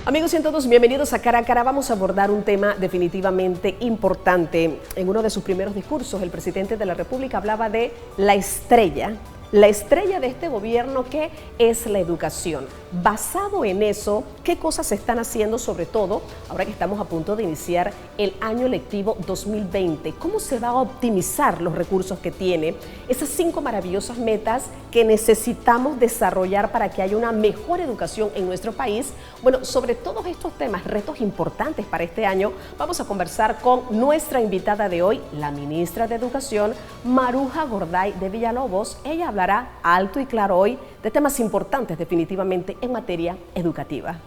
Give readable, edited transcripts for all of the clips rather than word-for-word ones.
Amigos y todos, bienvenidos a Cara a Cara. Vamos a abordar un tema definitivamente importante. En uno de sus primeros discursos, el presidente de la República hablaba de la estrella de este gobierno, que es la educación. Basado en eso, ¿qué cosas se están haciendo, sobre todo ahora que estamos a punto de iniciar el año lectivo 2020? ¿Cómo se va a optimizar los recursos que tiene? Esas 5 maravillosas metas que necesitamos desarrollar para que haya una mejor educación en nuestro país. Bueno, sobre todos estos temas, retos importantes para este año, vamos a conversar con nuestra invitada de hoy, la ministra de Educación, Maruja Gorday de Villalobos. Ella hablará alto y claro hoy de temas importantes definitivamente en materia educativa.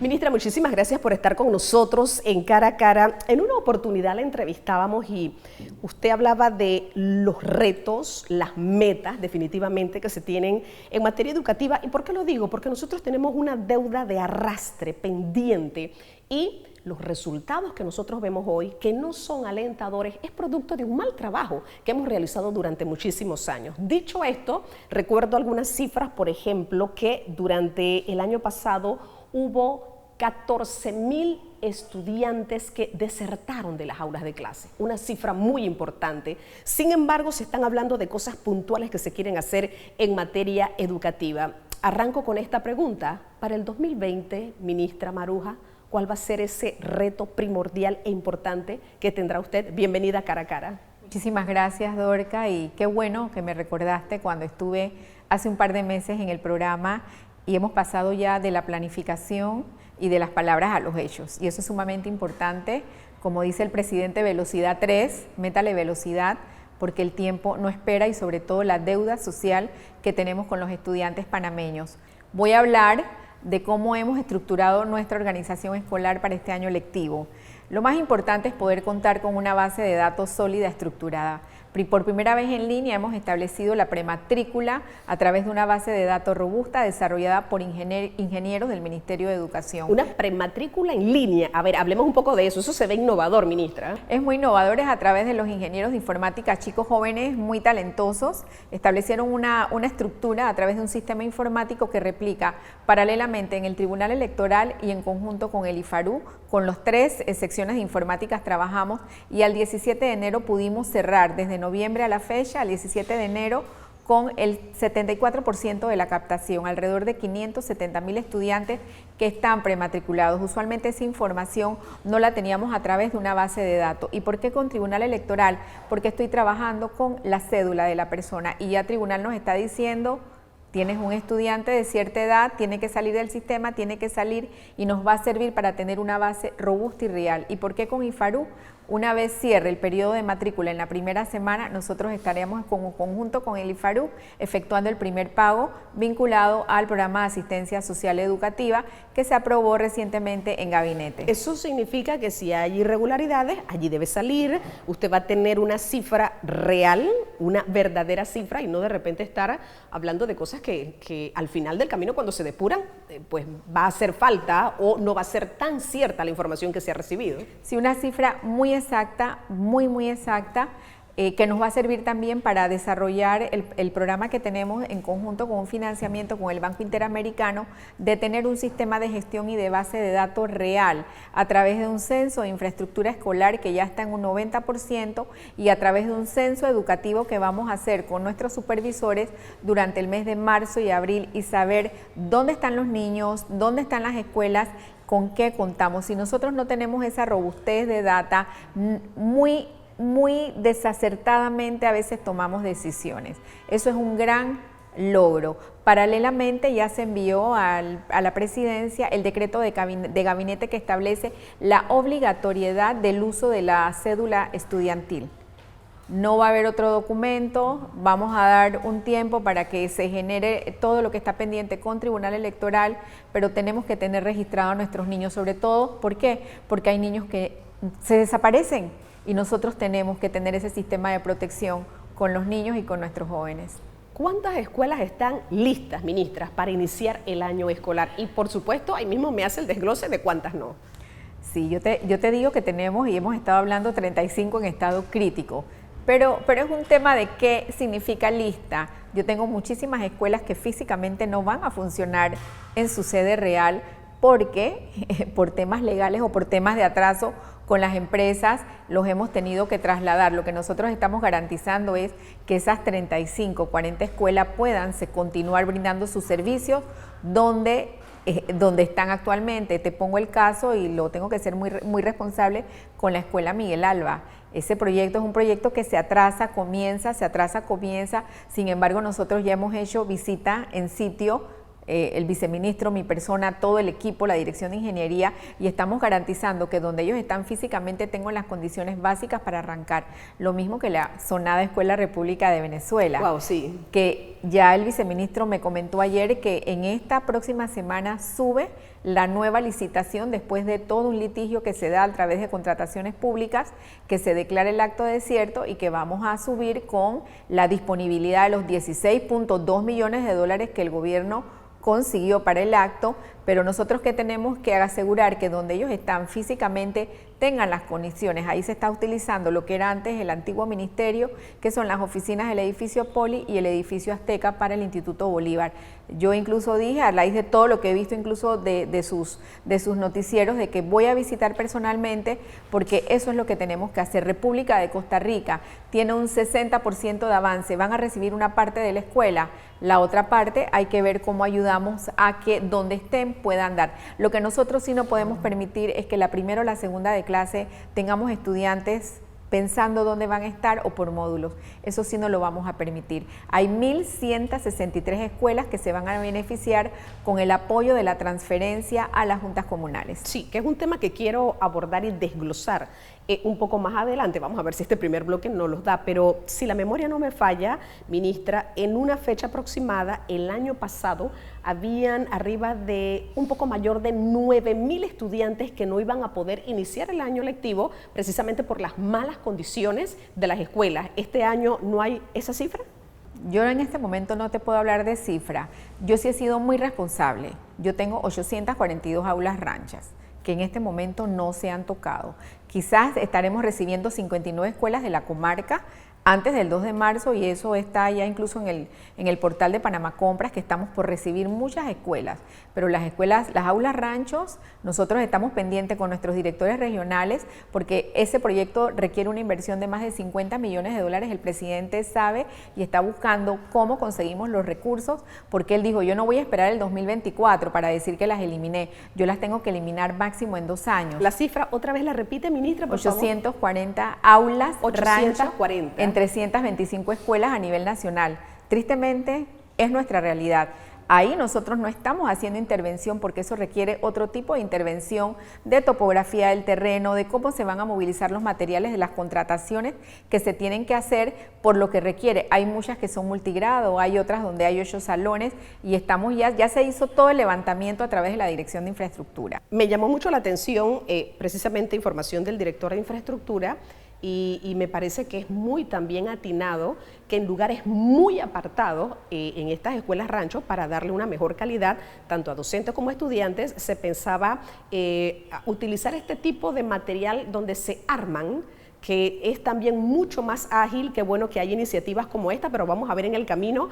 Ministra, muchísimas gracias por estar con nosotros en Cara a Cara. En una oportunidad la entrevistábamos y usted hablaba de los retos, las metas definitivamente que se tienen en materia educativa. ¿Y por qué lo digo? Porque nosotros tenemos una deuda de arrastre pendiente y los resultados que nosotros vemos hoy, que no son alentadores, es producto de un mal trabajo que hemos realizado durante muchísimos años. Dicho esto, recuerdo algunas cifras, por ejemplo, que durante el año pasado hubo 14.000 estudiantes que desertaron de las aulas de clase, una cifra muy importante. Sin embargo, se están hablando de cosas puntuales que se quieren hacer en materia educativa. Arranco con esta pregunta. Para el 2020, ministra Maruja, ¿cuál va a ser ese reto primordial e importante que tendrá usted? Bienvenida a Cara a Cara. Muchísimas gracias, Dorca, y qué bueno que me recordaste cuando estuve hace un par de meses en el programa y hemos pasado ya de la planificación y de las palabras a los hechos. Y eso es sumamente importante. Como dice el presidente, velocidad 3, métale velocidad, porque el tiempo no espera y sobre todo la deuda social que tenemos con los estudiantes panameños. Voy a hablar de cómo hemos estructurado nuestra organización escolar para este año lectivo. Lo más importante es poder contar con una base de datos sólida, estructurada. Por primera vez en línea hemos establecido la prematrícula a través de una base de datos robusta desarrollada por ingenieros del Ministerio de Educación. Una prematrícula en línea. A ver, hablemos un poco de eso. Eso se ve innovador, ministra. Es muy innovador, es a través de los ingenieros de informática, chicos jóvenes muy talentosos. Establecieron una estructura a través de un sistema informático que replica paralelamente en el Tribunal Electoral y en conjunto con el IFARU. Con los 3 secciones de informáticas trabajamos y al 17 de enero pudimos cerrar desde noviembre a la fecha, al 17 de enero, con el 74% de la captación, alrededor de 570.000 estudiantes que están prematriculados. Usualmente esa información no la teníamos a través de una base de datos. ¿Y por qué con Tribunal Electoral? Porque estoy trabajando con la cédula de la persona y ya Tribunal nos está diciendo: tienes un estudiante de cierta edad, tiene que salir del sistema, tiene que salir, y nos va a servir para tener una base robusta y real. ¿Y por qué con IFARU? Una vez cierre el periodo de matrícula en la primera semana, nosotros estaremos en conjunto con el IFARU efectuando el primer pago vinculado al programa de asistencia social educativa que se aprobó recientemente en gabinete. Eso significa que si hay irregularidades, allí debe salir, usted va a tener una cifra real, una verdadera cifra, y no de repente estar hablando de cosas que al final del camino, cuando se depuran, pues va a hacer falta o no va a ser tan cierta la información que se ha recibido. Sí, una cifra muy exacta, muy exacta, que nos va a servir también para desarrollar el programa que tenemos en conjunto con un financiamiento con el Banco Interamericano de tener un sistema de gestión y de base de datos real a través de un censo de infraestructura escolar que ya está en un 90% y a través de un censo educativo que vamos a hacer con nuestros supervisores durante el mes de marzo y abril y saber dónde están los niños, dónde están las escuelas, con qué contamos. Si nosotros no tenemos esa robustez de data, muy desacertadamente a veces tomamos decisiones. Eso es un gran logro. Paralelamente ya se envió a la presidencia el decreto de gabinete que establece la obligatoriedad del uso de la cédula estudiantil. No va a haber otro documento, vamos a dar un tiempo para que se genere todo lo que está pendiente con Tribunal Electoral, pero tenemos que tener registrados a nuestros niños, sobre todo, ¿por qué? Porque hay niños que se desaparecen y nosotros tenemos que tener ese sistema de protección con los niños y con nuestros jóvenes. ¿Cuántas escuelas están listas, ministras, para iniciar el año escolar? Y por supuesto, ahí mismo me hace el desglose de cuántas no. Sí, yo te digo que tenemos y hemos estado hablando 35 en estado crítico. Pero es un tema de qué significa lista. Yo tengo muchísimas escuelas que físicamente no van a funcionar en su sede real porque por temas legales o por temas de atraso con las empresas los hemos tenido que trasladar. Lo que nosotros estamos garantizando es que esas 35, 40 escuelas puedan continuar brindando sus servicios donde están actualmente. Te pongo el caso y lo tengo que ser muy responsable con la Escuela Miguel Alba. Ese proyecto es un proyecto que se atrasa, comienza, sin embargo nosotros ya hemos hecho visita en sitio, el viceministro, mi persona, todo el equipo, la dirección de ingeniería, y estamos garantizando que donde ellos están físicamente tengan las condiciones básicas para arrancar. Lo mismo que la sonada Escuela República de Venezuela. Wow, sí. Que ya el viceministro me comentó ayer que en esta próxima semana sube la nueva licitación después de todo un litigio que se da a través de contrataciones públicas, que se declara el acto desierto y que vamos a subir con la disponibilidad de los 16.2 millones de dólares que el gobierno consiguió para el acto, pero nosotros que tenemos que asegurar que donde ellos están físicamente tengan las condiciones. Ahí se está utilizando lo que era antes el antiguo ministerio, que son las oficinas del edificio Poli y el edificio Azteca para el Instituto Bolívar. Yo incluso dije, a raíz de todo lo que he visto incluso de sus noticieros, de que voy a visitar personalmente, porque eso es lo que tenemos que hacer. República de Costa Rica tiene un 60% de avance, van a recibir una parte de la escuela, la otra parte hay que ver cómo ayudamos a que donde estén puedan dar. Lo que nosotros sí no podemos permitir es que la primera o la segunda de clase tengamos estudiantes pensando dónde van a estar o por módulos. Eso sí no lo vamos a permitir. Hay 1.163 escuelas que se van a beneficiar con el apoyo de la transferencia a las juntas comunales. Sí, que es un tema que quiero abordar y desglosar un poco más adelante. Vamos a ver si este primer bloque nos los da, pero si la memoria no me falla, ministra, en una fecha aproximada, el año pasado, habían arriba de un poco mayor de 9.000 estudiantes que no iban a poder iniciar el año lectivo precisamente por las malas condiciones de las escuelas. ¿Este año no hay esa cifra? Yo en este momento no te puedo hablar de cifra. Yo sí he sido muy responsable. Yo tengo 842 aulas ranchas que en este momento no se han tocado. Quizás estaremos recibiendo 59 escuelas de la comarca antes del 2 de marzo y eso está ya incluso en el portal de Panamá Compras, que estamos por recibir muchas escuelas, pero las aulas ranchos, nosotros estamos pendientes con nuestros directores regionales porque ese proyecto requiere una inversión de más de 50 millones de dólares. El presidente sabe y está buscando cómo conseguimos los recursos, porque él dijo, yo no voy a esperar el 2024 para decir que las eliminé, yo las tengo que eliminar máximo en 2 años. La cifra, otra vez la repite, ministra, por 840 favor. Aulas 840. ranchos en 325 escuelas a nivel nacional. Tristemente, es nuestra realidad. Ahí nosotros no estamos haciendo intervención porque eso requiere otro tipo de intervención de topografía del terreno, de cómo se van a movilizar los materiales, de las contrataciones que se tienen que hacer por lo que requiere. Hay muchas que son multigrado, hay otras donde hay 8 salones y estamos ya se hizo todo el levantamiento a través de la Dirección de Infraestructura. Me llamó mucho la atención precisamente información del director de Infraestructura. Y me parece que es muy también atinado que en lugares muy apartados en estas escuelas ranchos, para darle una mejor calidad tanto a docentes como a estudiantes, se pensaba utilizar este tipo de material donde se arman, que es también mucho más ágil. Qué bueno que hay iniciativas como esta, pero vamos a ver en el camino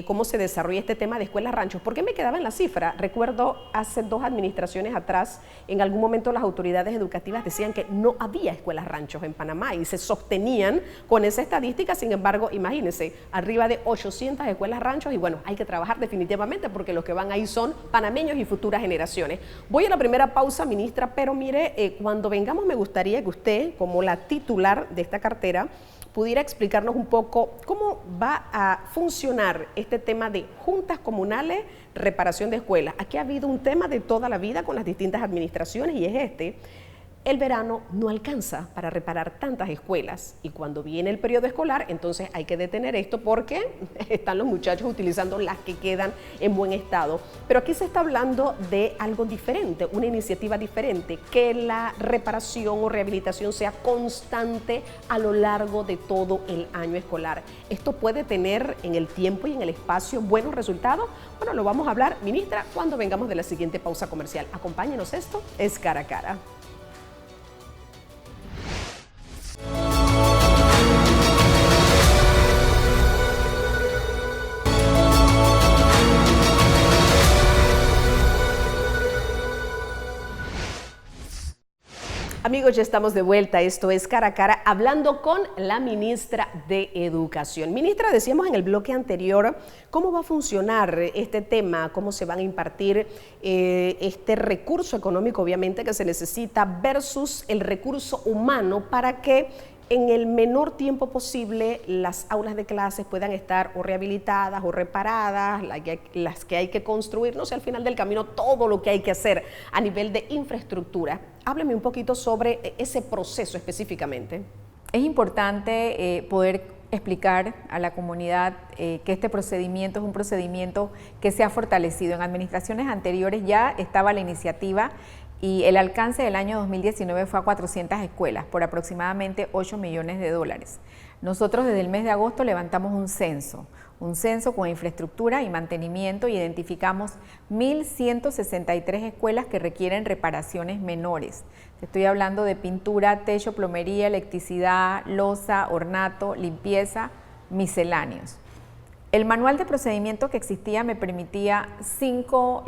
cómo se desarrolla este tema de escuelas ranchos. ¿Por qué me quedaba en la cifra? Recuerdo hace 2 administraciones atrás, en algún momento las autoridades educativas decían que no había escuelas ranchos en Panamá y se sostenían con esa estadística. Sin embargo, imagínense, arriba de 800 escuelas ranchos y bueno, hay que trabajar definitivamente porque los que van ahí son panameños y futuras generaciones. Voy a la primera pausa, ministra, pero mire, cuando vengamos me gustaría que usted, como la titular de esta cartera, pudiera explicarnos un poco cómo va a funcionar este tema de juntas comunales, reparación de escuelas. Aquí ha habido un tema de toda la vida con las distintas administraciones y es este. El verano no alcanza para reparar tantas escuelas y cuando viene el periodo escolar, entonces hay que detener esto porque están los muchachos utilizando las que quedan en buen estado. Pero aquí se está hablando de algo diferente, una iniciativa diferente, que la reparación o rehabilitación sea constante a lo largo de todo el año escolar. ¿Esto puede tener en el tiempo y en el espacio buenos resultados? Bueno, lo vamos a hablar, ministra, cuando vengamos de la siguiente pausa comercial. Acompáñenos, esto es Cara a Cara. Amigos, ya estamos de vuelta. Esto es Cara a Cara, hablando con la ministra de Educación. Ministra, decíamos en el bloque anterior cómo va a funcionar este tema, cómo se van a impartir este recurso económico, obviamente, que se necesita versus el recurso humano para que en el menor tiempo posible las aulas de clases puedan estar o rehabilitadas o reparadas, las que hay que construir, no sé, al final del camino todo lo que hay que hacer a nivel de infraestructura. Hábleme un poquito sobre ese proceso específicamente. Es importante poder explicar a la comunidad que este procedimiento es un procedimiento que se ha fortalecido. En administraciones anteriores ya estaba la iniciativa y el alcance del año 2019 fue a 400 escuelas por aproximadamente 8 millones de dólares. Nosotros desde el mes de agosto levantamos un censo con infraestructura y mantenimiento, y identificamos 1.163 escuelas que requieren reparaciones menores. Estoy hablando de pintura, techo, plomería, electricidad, loza, ornato, limpieza, misceláneos. El manual de procedimiento que existía me permitía cinco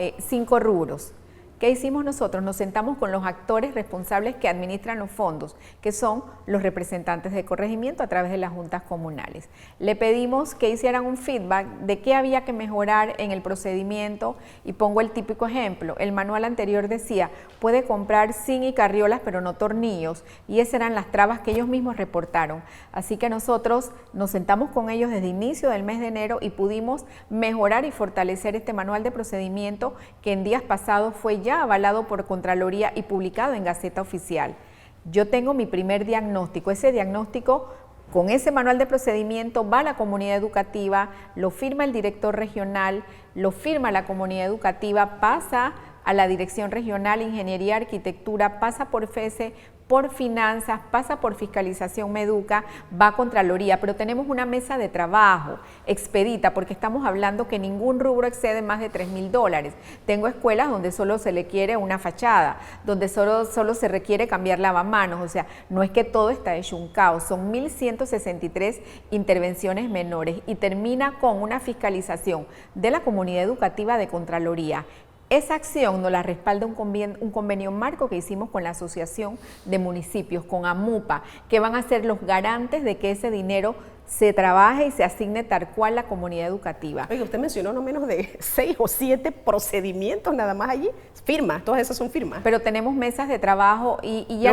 rubros. ¿Qué hicimos nosotros? Nos sentamos con los actores responsables que administran los fondos, que son los representantes de corregimiento a través de las juntas comunales. Le pedimos que hicieran un feedback de qué había que mejorar en el procedimiento, y pongo el típico ejemplo. El manual anterior decía, puede comprar zinc y carriolas pero no tornillos, y esas eran las trabas que ellos mismos reportaron. Así que nosotros nos sentamos con ellos desde inicio del mes de enero y pudimos mejorar y fortalecer este manual de procedimiento, que en días pasados fue ya avalado por Contraloría y publicado en Gaceta Oficial. Yo tengo mi primer diagnóstico. Ese diagnóstico, con ese manual de procedimiento, va a la comunidad educativa, lo firma el director regional, lo firma la comunidad educativa, pasa a la Dirección Regional Ingeniería y Arquitectura, pasa por FESE, por Finanzas, pasa por Fiscalización Meduca, va a Contraloría, pero tenemos una mesa de trabajo expedita, porque estamos hablando que ningún rubro excede más de $3.000. Tengo escuelas donde solo se le quiere una fachada, donde solo se requiere cambiar lavamanos, o sea, no es que todo está hecho un caos, son 1.163 intervenciones menores, y termina con una fiscalización de la comunidad educativa de Contraloría. Esa acción nos la respalda un convenio marco que hicimos con la Asociación de Municipios, con AMUPA, que van a ser los garantes de que ese dinero se trabaje y se asigne tal cual la comunidad educativa. Oiga, usted mencionó no menos de 6 o 7 procedimientos nada más allí. Firmas, todas esas son firmas. Pero tenemos mesas de trabajo y ya,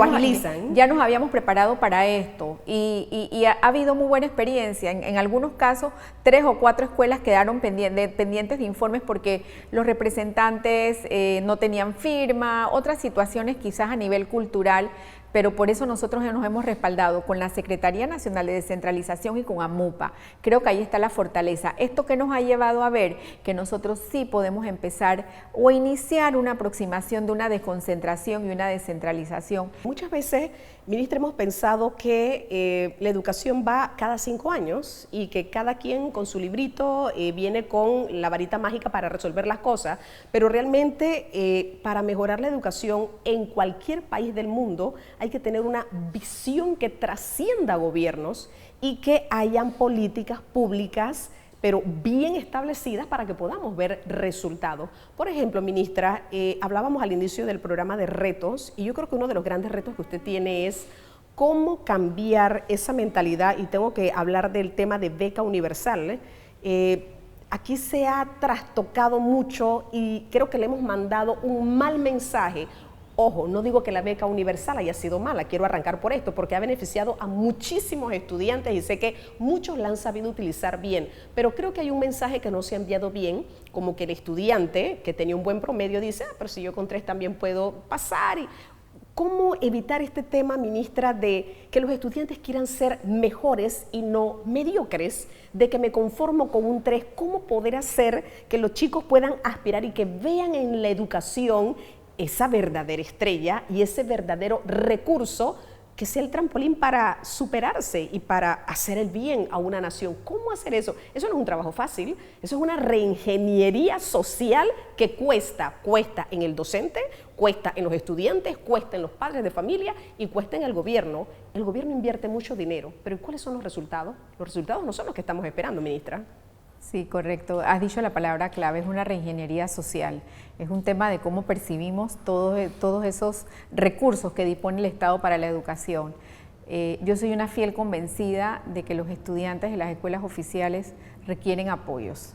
ya nos habíamos preparado para esto, y ha habido muy buena experiencia. En algunos casos, 3 o 4 escuelas quedaron pendientes de informes porque los representantes no tenían firma, otras situaciones quizás a nivel cultural. Pero por eso nosotros nos hemos respaldado con la Secretaría Nacional de Descentralización y con AMUPA. Creo que ahí está la fortaleza. Esto que nos ha llevado a ver que nosotros sí podemos empezar o iniciar una aproximación de una desconcentración y una descentralización. Muchas veces, ministra, hemos pensado que la educación va cada 5 años y que cada quien con su librito viene con la varita mágica para resolver las cosas, pero realmente para mejorar la educación en cualquier país del mundo hay que tener una visión que trascienda gobiernos y que hayan políticas públicas pero bien establecidas para que podamos ver resultados. Por ejemplo, ministra, hablábamos al inicio del programa de retos, y yo creo que uno de los grandes retos que usted tiene es cómo cambiar esa mentalidad, y tengo que hablar del tema de beca universal. Aquí se ha trastocado mucho y creo que le hemos mandado un mal mensaje. Ojo, no digo que la beca universal haya sido mala, quiero arrancar por esto, porque ha beneficiado a muchísimos estudiantes y sé que muchos la han sabido utilizar bien, pero creo que hay un mensaje que no se ha enviado bien, como que el estudiante que tenía un buen promedio dice, pero si yo con 3 también puedo pasar. ¿Cómo evitar este tema, ministra, de que los estudiantes quieran ser mejores y no mediocres, de que me conformo con un 3? ¿Cómo poder hacer que los chicos puedan aspirar y que vean en la educación esa verdadera estrella y ese verdadero recurso que sea el trampolín para superarse y para hacer el bien a una nación? ¿Cómo hacer eso? Eso no es un trabajo fácil, eso es una reingeniería social que cuesta en el docente, cuesta en los estudiantes, cuesta en los padres de familia y cuesta en el gobierno. El gobierno invierte mucho dinero, pero ¿cuáles son los resultados? Los resultados no son los que estamos esperando, ministra. Sí, correcto. Has dicho la palabra clave, es una reingeniería social. Es un tema de cómo percibimos todos esos recursos que dispone el Estado para la educación. Yo soy una fiel convencida de que los estudiantes de las escuelas oficiales requieren apoyos.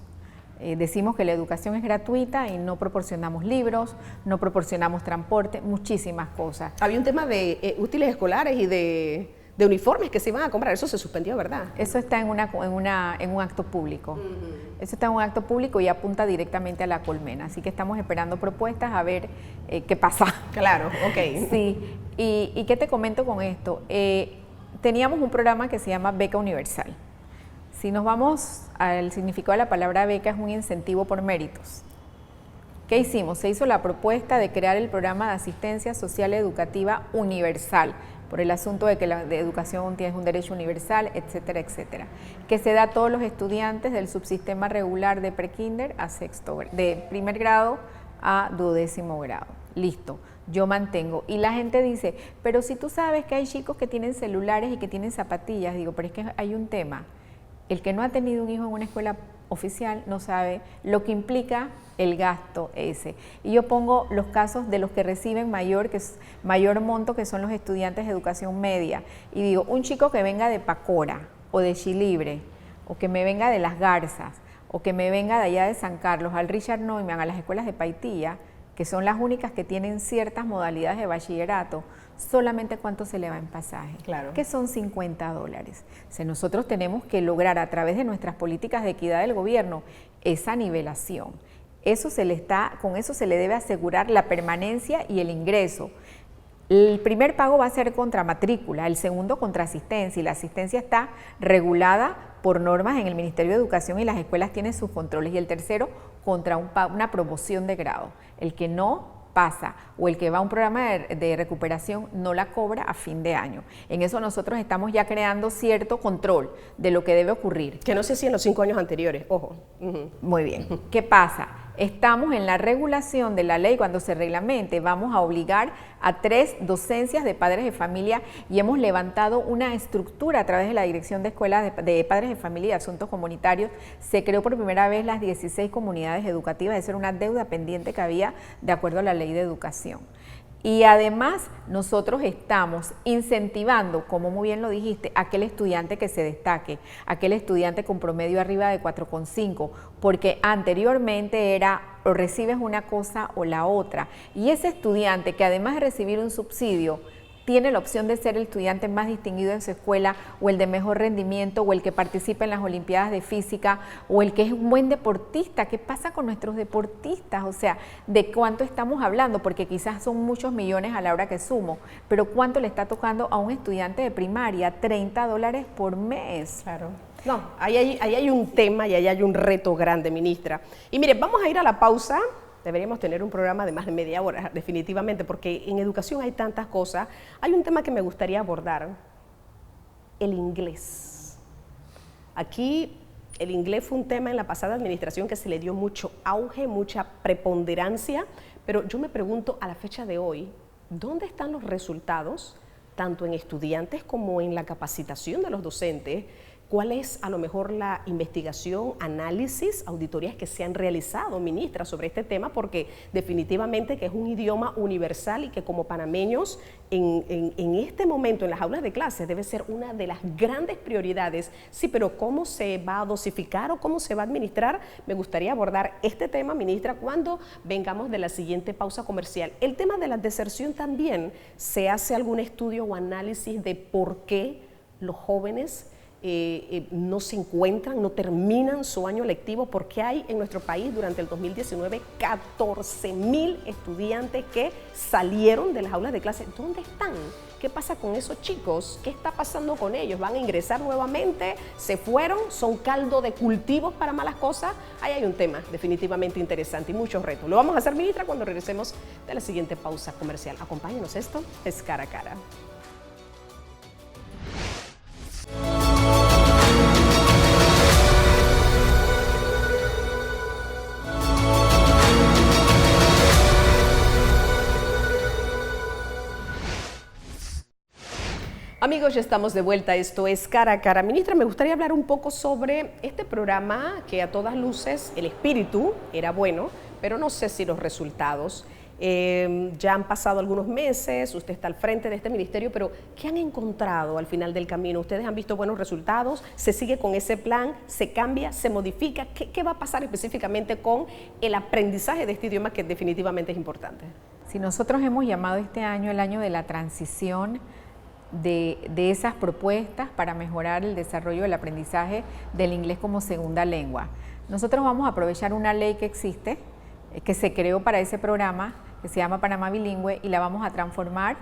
Decimos que la educación es gratuita y no proporcionamos libros, no proporcionamos transporte, muchísimas cosas. Había un tema de útiles escolares y de uniformes que se iban a comprar, eso se suspendió, ¿verdad? Eso está en un acto público. Eso está en un acto público y apunta directamente a la colmena. Así que estamos esperando propuestas a ver qué pasa. Claro, ok. Sí, y ¿qué te comento con esto? Teníamos un programa que se llama Beca Universal. Si nos vamos al significado de la palabra beca, es un incentivo por méritos. ¿Qué hicimos? Se hizo la propuesta de crear el programa de asistencia social educativa universal, por el asunto de que la educación es un derecho universal, etcétera, etcétera, que se da a todos los estudiantes del subsistema regular de prekinder a de primer grado a 12º grado. Listo, yo mantengo. Y la gente dice, pero si tú sabes que hay chicos que tienen celulares y que tienen zapatillas, digo, pero es que hay un tema. El que no ha tenido un hijo en una escuela oficial no sabe lo que implica el gasto ese. Y yo pongo los casos de los que reciben mayor monto, que son los estudiantes de educación media. Y digo, un chico que venga de Pacora o de Chilibre, o que me venga de Las Garzas, o que me venga de allá de San Carlos, al Richard Neumann, a las escuelas de Paitilla, que son las únicas que tienen ciertas modalidades de bachillerato, solamente cuánto se le va en pasaje, claro, que son $50. O sea, nosotros tenemos que lograr a través de nuestras políticas de equidad del gobierno esa nivelación. Con eso se le debe asegurar la permanencia y el ingreso. El primer pago va a ser contra matrícula, el segundo contra asistencia, y la asistencia está regulada por normas en el Ministerio de Educación y las escuelas tienen sus controles, y el tercero contra una promoción de grado. El que no pasa o el que va a un programa de recuperación no la cobra a fin de año. En eso nosotros estamos ya creando cierto control de lo que debe ocurrir. Que no sé si en los 5 años anteriores, ojo. Muy bien. ¿Qué pasa? Estamos en la regulación de la ley, cuando se reglamente vamos a obligar a 3 docencias de padres de familia y hemos levantado una estructura a través de la Dirección de Escuelas de Padres de Familia y Asuntos Comunitarios. Se creó por primera vez las 16 comunidades educativas, esa era una deuda pendiente que había de acuerdo a la ley de educación. Y además nosotros estamos incentivando, como muy bien lo dijiste, a aquel estudiante que se destaque, aquel estudiante con promedio arriba de 4,5, porque anteriormente era o recibes una cosa o la otra. Y ese estudiante que además de recibir un subsidio, tiene la opción de ser el estudiante más distinguido en su escuela, o el de mejor rendimiento, o el que participa en las Olimpiadas de Física, o el que es un buen deportista. ¿Qué pasa con nuestros deportistas? O sea, ¿de cuánto estamos hablando? Porque quizás son muchos millones a la hora que sumo, pero ¿cuánto le está tocando a un estudiante de primaria? $30 por mes. Claro. No, ahí hay un tema y ahí hay un reto grande, ministra. Y mire, vamos a ir a la pausa. Deberíamos tener un programa de más de media hora, definitivamente, porque en educación hay tantas cosas. Hay un tema que me gustaría abordar, el inglés. Aquí el inglés fue un tema en la pasada administración que se le dio mucho auge, mucha preponderancia, pero yo me pregunto a la fecha de hoy, ¿dónde están los resultados, tanto en estudiantes como en la capacitación de los docentes? ¿Cuál es a lo mejor la investigación, análisis, auditorías que se han realizado, ministra, sobre este tema? Porque definitivamente que es un idioma universal y que como panameños en este momento en las aulas de clases debe ser una de las grandes prioridades. Sí, pero ¿cómo se va a dosificar o cómo se va a administrar? Me gustaría abordar este tema, ministra, cuando vengamos de la siguiente pausa comercial. El tema de la deserción también, ¿se hace algún estudio o análisis de por qué los jóvenes no se encuentran, no terminan su año lectivo? Porque hay en nuestro país durante el 2019 14,000 estudiantes que salieron de las aulas de clase. ¿Dónde están? ¿Qué pasa con esos chicos? ¿Qué está pasando con ellos? ¿Van a ingresar nuevamente? ¿Se fueron? ¿Son caldo de cultivos para malas cosas? Ahí hay un tema definitivamente interesante y muchos retos. Lo vamos a hacer, ministra, cuando regresemos de la siguiente pausa comercial. Acompáñenos, esto es Cara a Cara. Amigos amigos, ya estamos de vuelta. Esto es Cara a Cara. Ministra, me gustaría hablar un poco sobre este programa que a todas luces el espíritu era bueno, pero no sé si los resultados. Ya han pasado algunos meses, usted está al frente de este ministerio, pero ¿qué han encontrado al final del camino? ¿Ustedes han visto buenos resultados? ¿Se sigue con ese plan? ¿Se cambia? ¿Se modifica? ¿Qué va a pasar específicamente con el aprendizaje de este idioma que definitivamente es importante? Si nosotros hemos llamado este año el año de la transición de esas propuestas para mejorar el desarrollo del aprendizaje del inglés como segunda lengua. Nosotros vamos a aprovechar una ley que existe, que se creó para ese programa, que se llama Panamá Bilingüe, y la vamos a transformar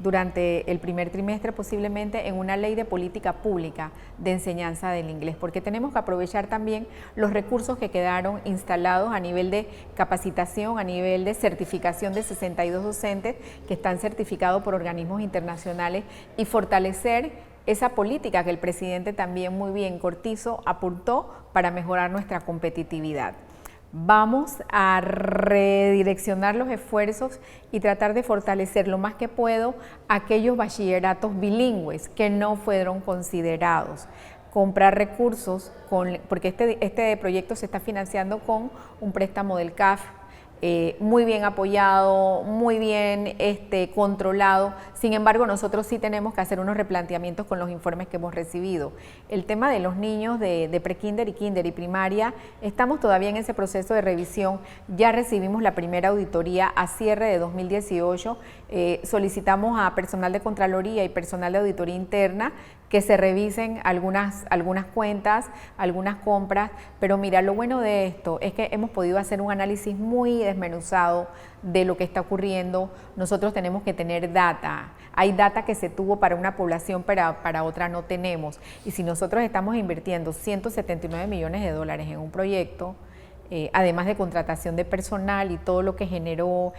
durante el primer trimestre posiblemente en una ley de política pública de enseñanza del inglés, porque tenemos que aprovechar también los recursos que quedaron instalados a nivel de capacitación, a nivel de certificación de 62 docentes que están certificados por organismos internacionales y fortalecer esa política que el presidente también muy bien, Cortizo, aportó para mejorar nuestra competitividad. Vamos a redireccionar los esfuerzos y tratar de fortalecer lo más que puedo aquellos bachilleratos bilingües que no fueron considerados. Comprar recursos, porque este proyecto se está financiando con un préstamo del CAF, muy bien apoyado, muy bien controlado. Sin embargo, nosotros sí tenemos que hacer unos replanteamientos con los informes que hemos recibido. El tema de los niños de prekinder y kinder y primaria, estamos todavía en ese proceso de revisión. Ya recibimos la primera auditoría a cierre de 2018. Solicitamos a personal de Contraloría y personal de auditoría interna que se revisen algunas cuentas, algunas compras, pero mira, lo bueno de esto es que hemos podido hacer un análisis muy desmenuzado de lo que está ocurriendo. Nosotros tenemos que tener data, hay data que se tuvo para una población, pero para otra no tenemos, y si nosotros estamos invirtiendo 179 millones de dólares en un proyecto, además de contratación de personal y todo lo que generó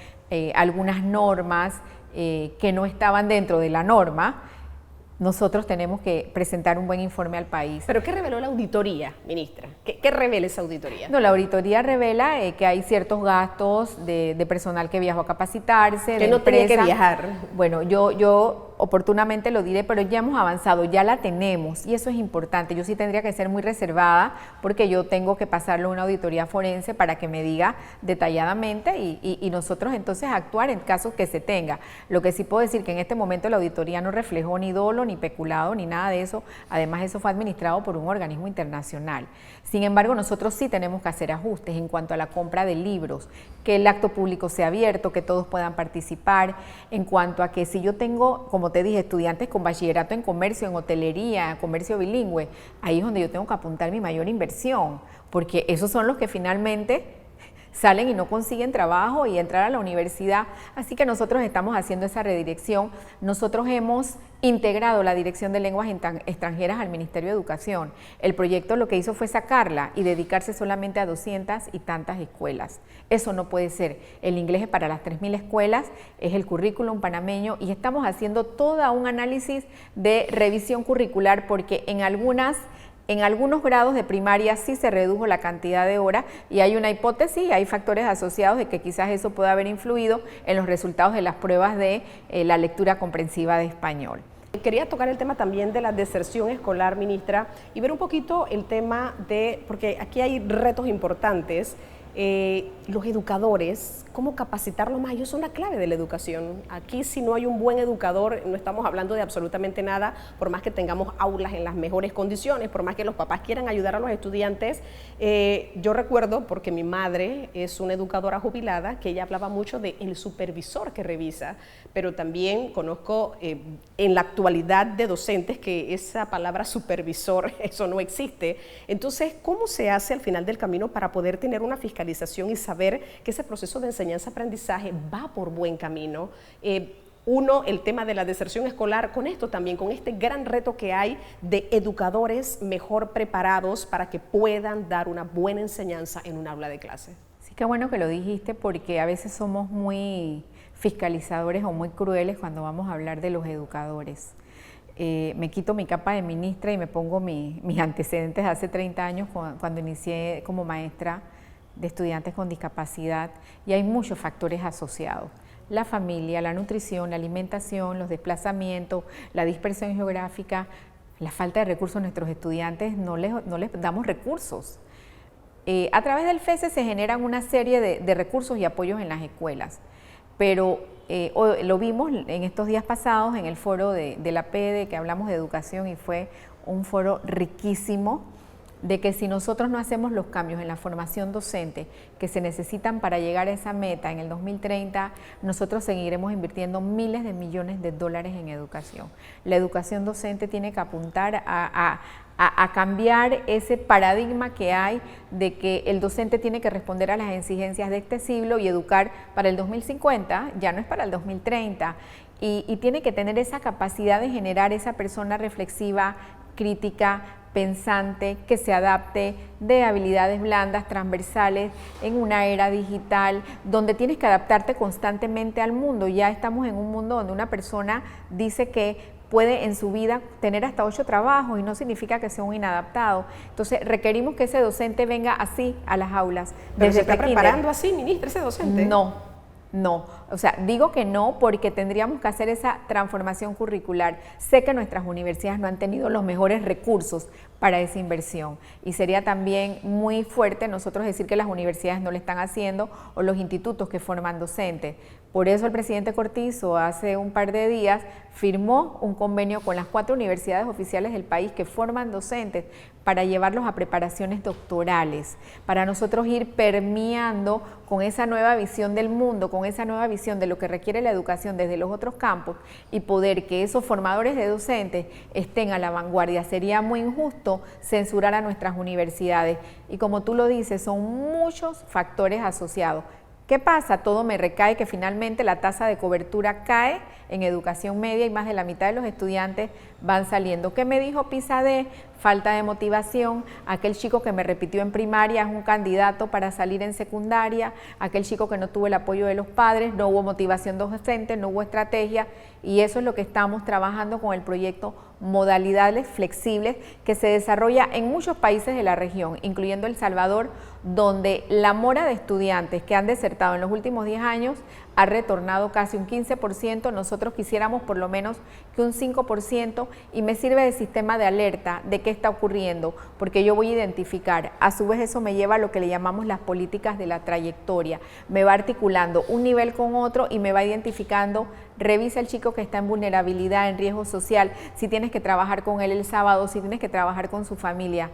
algunas normas que no estaban dentro de la norma, nosotros tenemos que presentar un buen informe al país. ¿Pero qué reveló la auditoría, ministra? ¿Qué revela esa auditoría? No, la auditoría revela que hay ciertos gastos de personal que viajó a capacitarse, que no tenía que viajar. Bueno, yo oportunamente lo diré, pero ya hemos avanzado, ya la tenemos y eso es importante. Yo sí tendría que ser muy reservada porque yo tengo que pasarlo a una auditoría forense para que me diga detalladamente y nosotros entonces actuar en casos que se tenga. Lo que sí puedo decir que en este momento la auditoría no reflejó ni dolo, ni peculado, ni nada de eso. Además, eso fue administrado por un organismo internacional. Sin embargo, nosotros sí tenemos que hacer ajustes en cuanto a la compra de libros, que el acto público sea abierto, que todos puedan participar, en cuanto a que si yo tengo, como te dije, estudiantes con bachillerato en comercio, en hotelería, comercio bilingüe, ahí es donde yo tengo que apuntar mi mayor inversión, porque esos son los que finalmente salen y no consiguen trabajo y entrar a la universidad. Así que nosotros estamos haciendo esa redirección. Nosotros hemos integrado la Dirección de Lenguas Extranjeras al Ministerio de Educación. El proyecto lo que hizo fue sacarla y dedicarse solamente a 200 y tantas escuelas. Eso no puede ser. El inglés es para las 3.000 escuelas, es el currículum panameño y estamos haciendo todo un análisis de revisión curricular porque en algunos grados de primaria sí se redujo la cantidad de horas y hay una hipótesis, hay factores asociados de que quizás eso pueda haber influido en los resultados de las pruebas de la lectura comprensiva de español. Quería tocar el tema también de la deserción escolar, ministra, y ver un poquito el tema porque aquí hay retos importantes. Los educadores, cómo capacitarlos más, ellos son la clave de la educación. Aquí si no hay un buen educador, no estamos hablando de absolutamente nada, por más que tengamos aulas en las mejores condiciones, por más que los papás quieran ayudar a los estudiantes. Yo recuerdo, porque mi madre es una educadora jubilada, que ella hablaba mucho del supervisor que revisa, pero también conozco en la actualidad de docentes que esa palabra supervisor, eso no existe. Entonces, ¿cómo se hace al final del camino para poder tener una fiscalización y saber que ese proceso de enseñanza-aprendizaje va por buen camino? El tema de la deserción escolar, con esto también, con este gran reto que hay de educadores mejor preparados para que puedan dar una buena enseñanza en un aula de clase. Sí, qué bueno que lo dijiste, porque a veces somos muy fiscalizadores o muy crueles cuando vamos a hablar de los educadores. Me quito mi capa de ministra y me pongo mis antecedentes hace 30 años cuando inicié como maestra de estudiantes con discapacidad, y hay muchos factores asociados. la familia, la nutrición, la alimentación, los desplazamientos, la dispersión geográfica, la falta de recursos a nuestros estudiantes, no les damos recursos. A través del FESE se generan una serie de recursos y apoyos en las escuelas, pero lo vimos en estos días pasados en el foro de la PEDE, que hablamos de educación, y fue un foro riquísimo, de que si nosotros no hacemos los cambios en la formación docente que se necesitan para llegar a esa meta en el 2030, nosotros seguiremos invirtiendo miles de millones de dólares en educación. La educación docente tiene que apuntar a cambiar ese paradigma que hay de que el docente tiene que responder a las exigencias de este siglo y educar para el 2050, ya no es para el 2030, y tiene que tener esa capacidad de generar esa persona reflexiva, crítica, pensante, que se adapte, de habilidades blandas, transversales, en una era digital, donde tienes que adaptarte constantemente al mundo. Ya estamos en un mundo donde una persona dice que puede en su vida tener hasta 8 trabajos y no significa que sea un inadaptado. Entonces requerimos que ese docente venga así a las aulas. ¿Pero se está preparando así, ministra, ese docente? No, o sea, digo que no porque tendríamos que hacer esa transformación curricular. Sé que nuestras universidades no han tenido los mejores recursos para esa inversión y sería también muy fuerte nosotros decir que las universidades no lo están haciendo o los institutos que forman docentes. Por eso el presidente Cortizo hace un par de días firmó un convenio con las 4 universidades oficiales del país que forman docentes para llevarlos a preparaciones doctorales, para nosotros ir permeando con esa nueva visión del mundo, con esa nueva visión de lo que requiere la educación desde los otros campos y poder que esos formadores de docentes estén a la vanguardia. Sería muy injusto censurar a nuestras universidades y como tú lo dices, son muchos factores asociados. ¿Qué pasa? Todo me recae que finalmente la tasa de cobertura cae en educación media y más de la mitad de los estudiantes van saliendo. ¿Qué me dijo PISA-D? Falta de motivación, aquel chico que me repitió en primaria es un candidato para salir en secundaria, aquel chico que no tuvo el apoyo de los padres, no hubo motivación docente, no hubo estrategia y eso es lo que estamos trabajando con el proyecto Modalidades Flexibles que se desarrolla en muchos países de la región, incluyendo El Salvador, donde la mora de estudiantes que han desertado en los últimos 10 años ha retornado casi un 15%, nosotros quisiéramos por lo menos que un 5% y me sirve de sistema de alerta de qué está ocurriendo, porque yo voy a identificar, a su vez eso me lleva a lo que le llamamos las políticas de la trayectoria, me va articulando un nivel con otro y me va identificando, revisa el chico que está en vulnerabilidad, en riesgo social, si tienes que trabajar con él el sábado, si tienes que trabajar con su familia.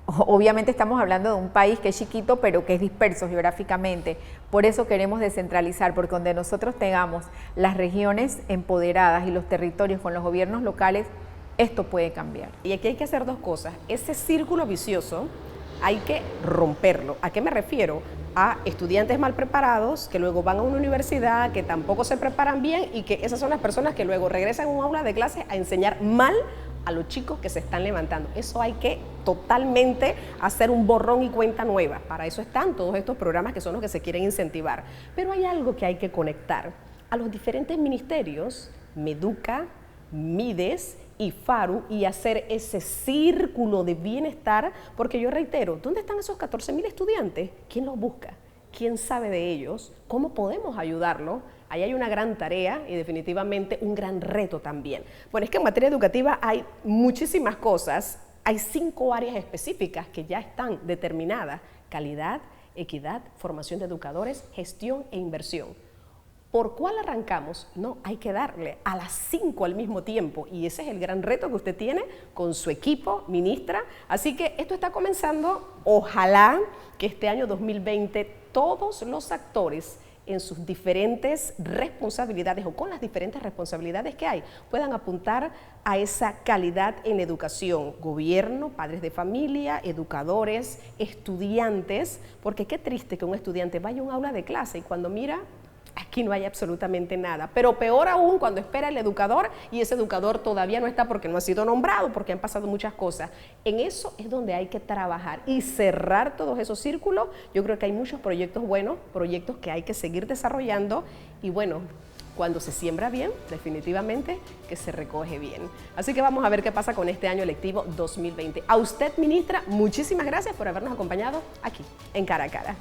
Obviamente estamos hablando de un país que es chiquito, pero que es disperso geográficamente. Por eso queremos descentralizar, porque donde nosotros tengamos las regiones empoderadas y los territorios con los gobiernos locales, esto puede cambiar. Y aquí hay que hacer 2 cosas. Ese círculo vicioso hay que romperlo. ¿A qué me refiero? A estudiantes mal preparados que luego van a una universidad, que tampoco se preparan bien y que esas son las personas que luego regresan a un aula de clase a enseñar mal a los chicos que se están levantando. Eso hay que totalmente hacer un borrón y cuenta nueva. Para eso están todos estos programas que son los que se quieren incentivar. Pero hay algo que hay que conectar. A los diferentes ministerios, Meduca, Mides y FARU, y hacer ese círculo de bienestar, porque yo reitero, ¿dónde están esos 14.000 estudiantes? ¿Quién los busca? ¿Quién sabe de ellos? ¿Cómo podemos ayudarlos? Ahí hay una gran tarea y definitivamente un gran reto también. Bueno, es que en materia educativa hay muchísimas cosas. Hay 5 áreas específicas que ya están determinadas: calidad, equidad, formación de educadores, gestión e inversión. ¿Por cuál arrancamos? No, hay que darle a las 5 al mismo tiempo y ese es el gran reto que usted tiene con su equipo, ministra. Así que esto está comenzando. Ojalá que este año 2020 todos los actores en sus diferentes responsabilidades o con las diferentes responsabilidades que hay, puedan apuntar a esa calidad en educación, gobierno, padres de familia, educadores, estudiantes, porque qué triste que un estudiante vaya a un aula de clase y cuando mira, aquí no hay absolutamente nada, pero peor aún cuando espera el educador y ese educador todavía no está porque no ha sido nombrado, porque han pasado muchas cosas. En eso es donde hay que trabajar y cerrar todos esos círculos. Yo creo que hay muchos proyectos buenos, proyectos que hay que seguir desarrollando y bueno, cuando se siembra bien, definitivamente que se recoge bien. Así que vamos a ver qué pasa con este año lectivo 2020. A usted, ministra, muchísimas gracias por habernos acompañado aquí en Cara a Cara.